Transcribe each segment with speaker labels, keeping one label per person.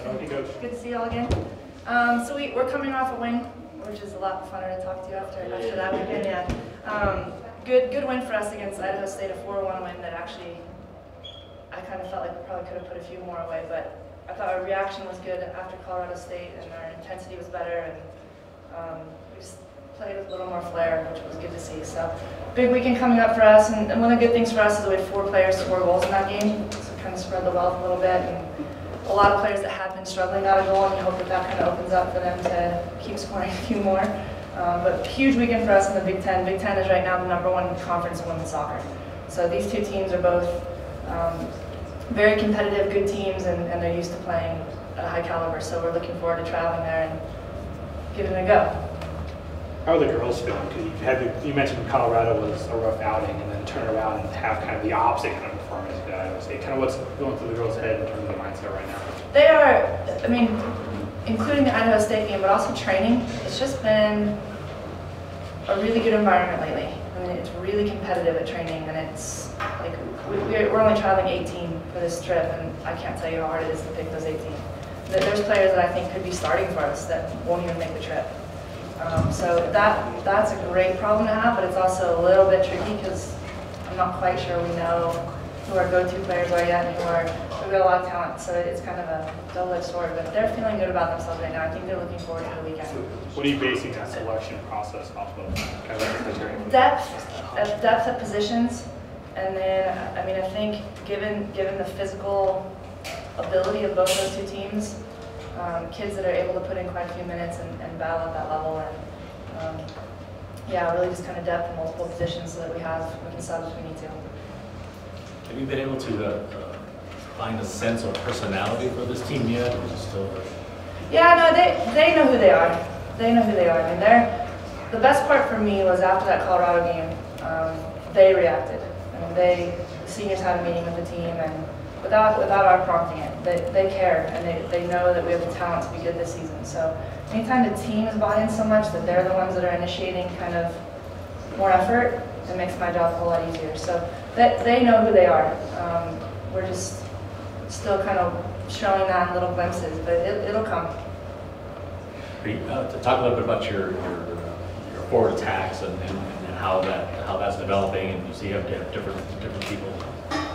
Speaker 1: Hey, Coach.
Speaker 2: Good to see you all again. So we're coming off a win, which is a lot funner to talk to you after that weekend. Yeah. Good win for us against Idaho State, a 4-1 win that actually I kind of felt like we probably could have put a few more away, but I thought our reaction was good after Colorado State and our intensity was better, and we just played with a little more flair, which was good to see. So big weekend coming up for us, and one of the good things for us is we had 4 players score goals in that game, so kind of spread the wealth a little bit. And a lot of players that have been struggling got a goal, and you hope that kind of opens up for them to keep scoring a few more. But huge weekend for us in the Big Ten. Big Ten is right now the #1 conference in women's soccer. So these two teams are both very competitive, good teams, and they're used to playing at a high caliber. So we're looking forward to traveling there and giving it a go.
Speaker 1: How are the girls feeling? Because you mentioned Colorado was a rough outing, and then turn around and have kind of the opposite kind of performance at Idaho State. Kind of what's going through the girls' head in terms of the mindset right now?
Speaker 2: They are, I mean, including the Idaho State game, but also training. It's just been a really good environment lately. I mean, it's really competitive at training, and it's like we're only traveling 18 for this trip, and I can't tell you how hard it is to pick those 18. There's players that I think could be starting for us that won't even make the trip. So that's a great problem to have, but it's also a little bit tricky because I'm not quite sure we know who our go-to players are yet, and we've got a lot of talent, so it's kind of a double-edged sword, but they're feeling good about themselves right now. I think they're looking forward to the weekend.
Speaker 1: So what are you basing that selection process off of? Kind of criteria?
Speaker 2: Depth at positions, and then, I mean, I think given the physical ability of both those two teams, kids that are able to put in quite a few minutes and battle at that level, and yeah, really just kind of depth in multiple positions so that we can sub if we need to.
Speaker 3: Have you been able to find a sense of personality for this team yet, or is it still?
Speaker 2: Yeah, no, they know who they are. They know who they are. I mean, the best part for me was after that Colorado game, they reacted. I mean, the seniors had a meeting with the team, and without our prompting it, they care, and they know that we have the talent to be good this season. So anytime the team is bought in so much that they're the ones that are initiating kind of more effort, it makes my job a whole lot easier. So they know who they are. We're just still kind of showing that in little glimpses, but it'll come.
Speaker 3: To talk a little bit about your forward attacks and how that's developing, and you see you have different people.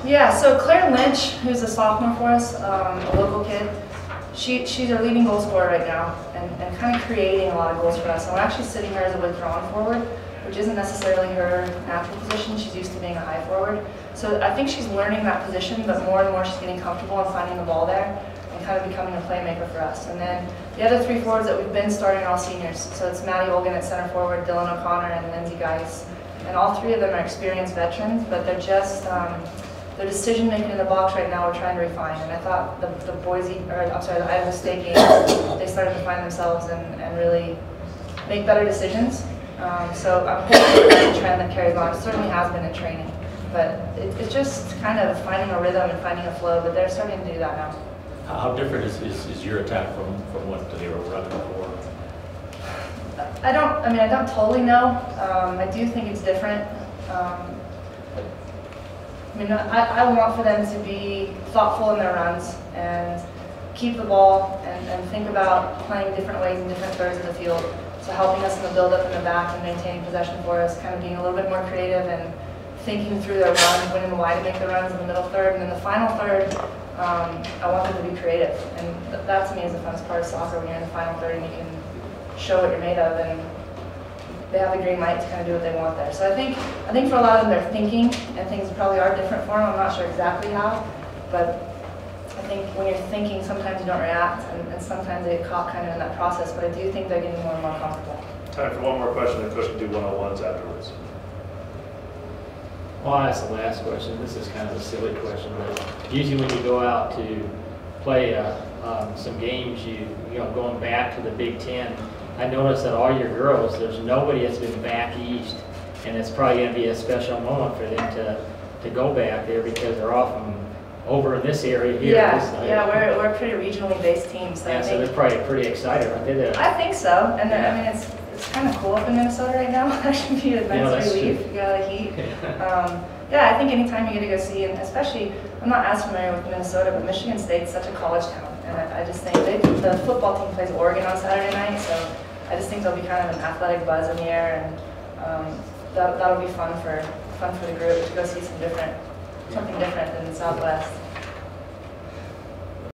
Speaker 2: Yeah, so Claire Lynch, who's a sophomore for us, a local kid, she's our leading goal scorer right now, and kind of creating a lot of goals for us. And we're actually sitting her as a withdrawn forward, which isn't necessarily her natural position. She's used to being a high forward. So I think she's learning that position, but more and more she's getting comfortable and finding the ball there and kind of becoming a playmaker for us. And then the other 3 forwards that we've been starting are all seniors. So it's Maddie Olgan at center forward, Dylan O'Connor, and Lindsay Geis. And all 3 of them are experienced veterans, but they're just, their decision making in the box right now we're trying to refine. And I thought the Idaho State game, they started to find themselves and really make better decisions. So I'm hoping that's a trend that carries on. It certainly has been in training, but it's just kind of finding a rhythm and finding a flow, but they're starting to do that now.
Speaker 3: How different is your attack from what they were running before?
Speaker 2: I don't totally know. I do think it's different. I want for them to be thoughtful in their runs and keep the ball and think about playing different ways in different thirds of the field. So helping us in the build-up in the back and maintaining possession for us, kind of being a little bit more creative and thinking through their runs, winning why to make the runs in the middle third. And in the final third, I want them to be creative. And that to me is the funnest part of soccer, when you're in the final third and you can show what you're made of, and they have the green light to kind of do what they want there. So I think for a lot of them, they're thinking, and things probably are different for them. I'm not sure exactly how, but I think when you're thinking, sometimes you don't react, and sometimes they get caught kind of in that process, but I do think they're getting more and more comfortable.
Speaker 4: Time for one more question, and Coach can do one-on-ones afterwards.
Speaker 5: Well, I'll ask the last question. This is kind of a silly question, but usually when you go out to play some games, you know, going back to the Big Ten, I noticed that all your girls, there's nobody that's been back east, and it's probably going to be a special moment for them to go back there, because they're often over in this area here.
Speaker 2: Yeah, we're a pretty regionally based team, so
Speaker 5: yeah, so they're probably pretty excited, aren't they?
Speaker 2: I think so, and I mean it's kind of cool up in Minnesota right now. That should be a nice relief. You got the heat. Yeah, I think anytime you get to go see, and especially I'm not as familiar with Minnesota, but Michigan State's such a college town, and I just think the football team plays Oregon on Saturday night, so I just think there'll be kind of an athletic buzz in the air, and that'll be fun for the group to go see something different than the Southwest.